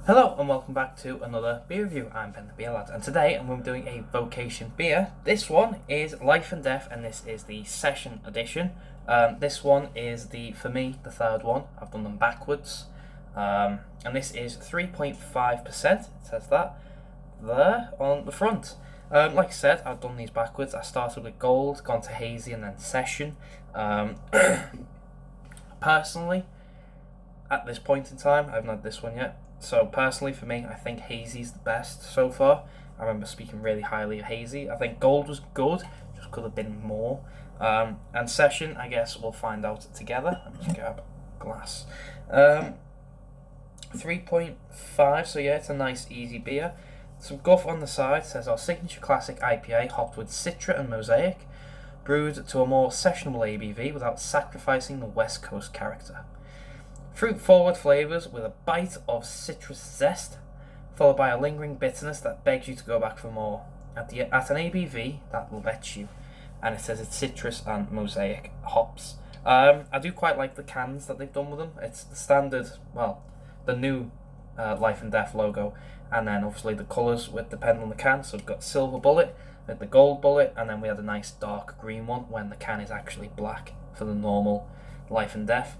Hello and welcome back to another beer review. I'm Ben the Beer Lad, and today I'm going to be doing a Vocation beer. This one is Life and Death, and this is the Session Edition. This one is for me, the third one. I've done them backwards. And this is 3.5%, it says that there on the front. Like I said, I've done these backwards. I started with Gold, gone to Hazy, and then Session. Personally, at this point in time, I haven't had this one yet. So personally, for me, I think Hazy's the best so far. I remember speaking really highly of Hazy. I think Gold was good, just could have been more. And Session, I guess we'll find out together. Let me just grab a glass. 3.5, so yeah, it's a nice, easy beer. Some guff on the side says our signature classic IPA hopped with Citra and Mosaic, brewed to a more sessionable ABV without sacrificing the West Coast character. Fruit-forward flavours with a bite of citrus zest, followed by a lingering bitterness that begs you to go back for more. At an ABV that lets you, and it says it's citrus and mosaic hops. I do quite like the cans that they've done with them. It's the standard, well, the new Life and Death logo, and then obviously the colours would depend on the can. So we've got silver bullet, with the gold bullet, and then we had a nice dark green one when the can is actually black for the normal Life and Death.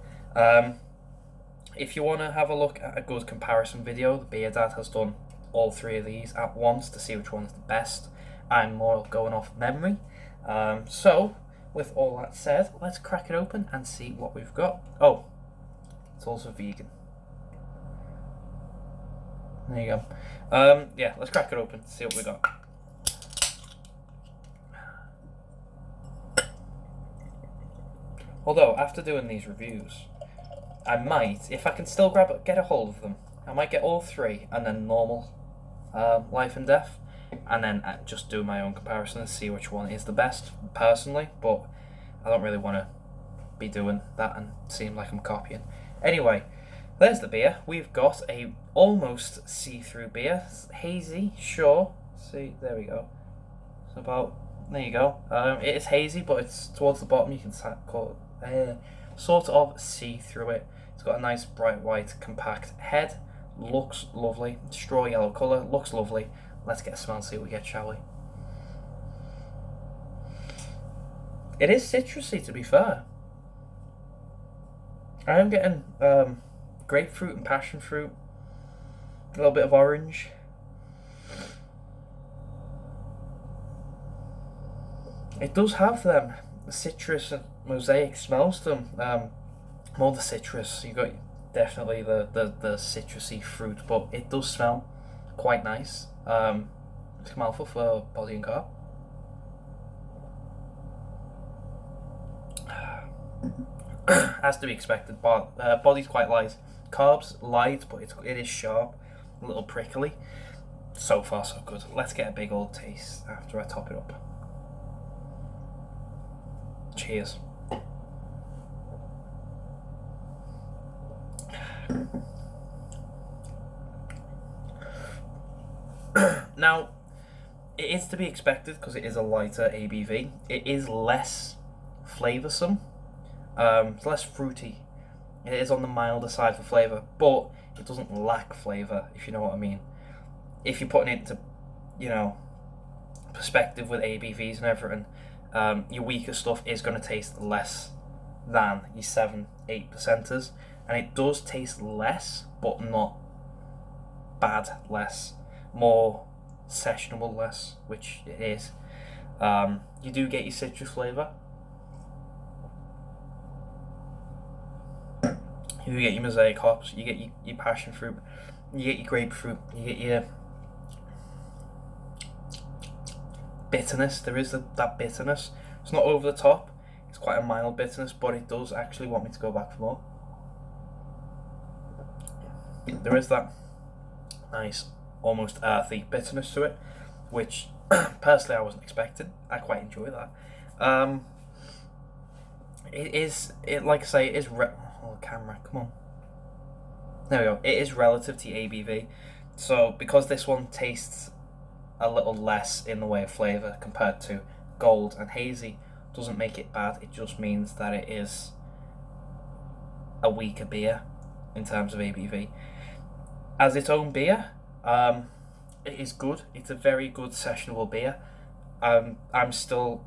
If you want to have a look at a good comparison video, the Beer Dad has done all three of these at once to see which one is the best. I'm more going off memory. So, with all that said, let's crack it open and see what we've got. Oh, it's also vegan. There you go. Yeah, let's crack it open, see what we got. Although, after doing these reviews, I might, if I can still get a hold of them, I might get all three and then normal Life and Death, and then just do my own comparison and see which one is the best, personally, but I don't really want to be doing that and seem like I'm copying. Anyway, there's the beer. We've got a almost see-through beer. It's hazy, sure. See, there we go. It's about, there you go. It is hazy, but it's towards the bottom. You can sort of see through it. It's got a nice bright white compact head. Looks lovely. Straw yellow colour. Looks lovely. Let's get a smell and see what we get, shall we? It is citrusy, to be fair. I am getting grapefruit and passion fruit. A little bit of orange. It does have them citrus and mosaic smells to them. More the citrus. You got definitely the citrusy fruit, but it does smell quite nice. It's a mouthful for body and carb. As to be expected, but body's quite light. Carbs light, but it is sharp, a little prickly. So far, so good. Let's get a big old taste after I top it up. Cheers. Now, it is to be expected because it is a lighter ABV. It is less flavoursome. It's less fruity. It is on the milder side for flavour, but it doesn't lack flavour, if you know what I mean. If you're putting it into, perspective with ABVs and everything, your weaker stuff is going to taste less than your 7-8%ers, and it does taste less, but not bad less, more sessionable less, which it is. You do get your citrus flavour. You get your mosaic hops, you get your passion fruit, you get your grapefruit, you get your bitterness. There is that bitterness. It's not over the top. It's quite a mild bitterness, but it does actually want me to go back for more. There is that nice, almost earthy bitterness to it, which personally I wasn't expecting. I quite enjoy that. Like I say, it is. Oh, camera, come on. There we go. It is relative to ABV, so because this one tastes a little less in the way of flavour compared to Gold and Hazy, doesn't make it bad. It just means that it is a weaker beer in terms of ABV. as its own beer, it is good. It's a very good sessionable beer. I'm still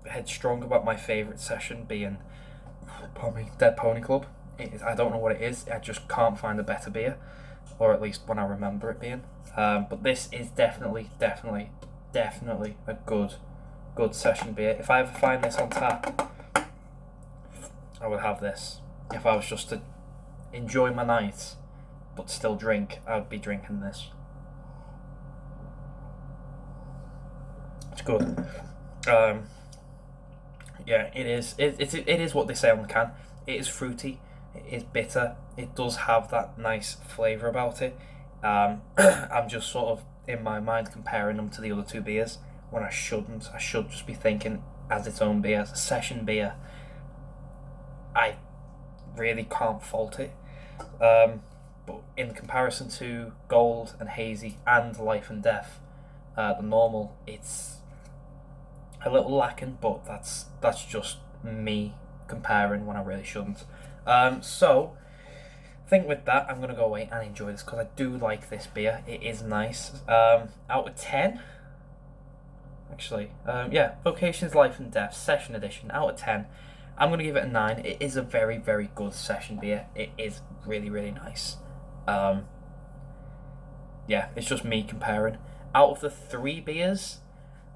headstrong about my favourite session being, pardon me, Dead Pony Club. I don't know what it is. I just can't find a better beer, or at least when I remember it being. But this is definitely a good session beer. If I ever find this on tap, I would have this. If I was just to enjoy my night but still drink, I would be drinking this. It's good. Yeah, it is. It is what they say on the can. It is fruity. It is bitter. It does have that nice flavour about it. I'm just sort of in my mind comparing them to the other two beers when I shouldn't. I should just be thinking as its own beer, as a session beer. I really can't fault it. But in comparison to Gold and Hazy and Life and Death, the normal, it's a little lacking, but that's just me comparing when I really shouldn't. So I think with that, I'm gonna go away and enjoy this because I do like this beer. It is nice. Out of 10, actually, yeah, Vocation's Life and Death Session Edition. Out of 10, I'm gonna give it a 9. It is a very good session beer. It is really nice. Yeah, it's just me comparing. Out of the 3 beers,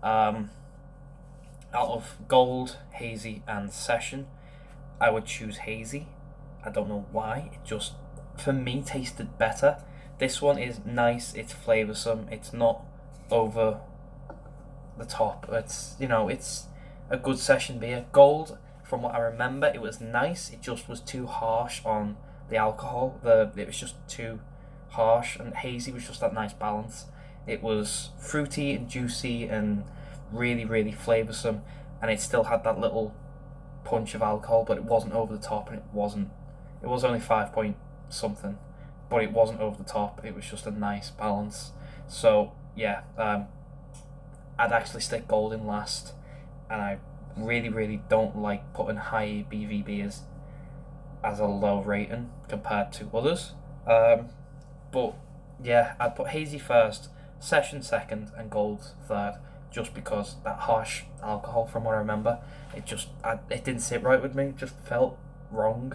out of Gold, Hazy, and Session, I would choose Hazy. I don't know why. It just, for me, tasted better. This one is nice. It's flavoursome. It's not over the top. It's it's a good session beer. Gold, from what I remember, it was nice. It just was too harsh on the alcohol. It was just too harsh, and Hazy was just that nice balance. It was fruity and juicy and really flavoursome, and it still had that little punch of alcohol, but it wasn't over the top, and it was only 5 point something, but it wasn't over the top. It was just a nice balance. So yeah, I'd actually stick Gold in last, and I really don't like putting high ABV beers as a low rating compared to others. But yeah, I'd put Hazy first, Session second, and Gold third, just because that harsh alcohol, from what I remember, it didn't sit right with me. It just felt wrong.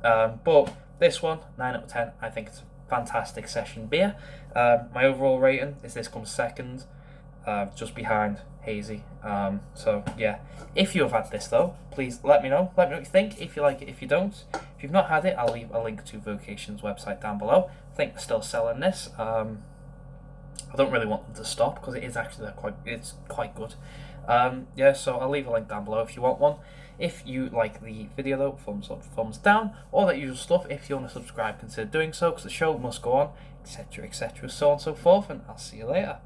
But this one, 9 out of 10. I think it's a fantastic session beer. My overall rating is this comes second, just behind Hazy. So yeah, if you have had this though, please let me know. Let me know what you think. If you like it, if you don't. If you've not had it, I'll leave a link to Vocation's website down below. I think they're still selling this. I don't really want them to stop because it is actually quite good. Yeah, so I'll leave a link down below if you want one. If you like the video though, thumbs up, thumbs down, all that usual stuff. If you want to subscribe, consider doing so because the show must go on, etc, so on and so forth, and I'll see you later.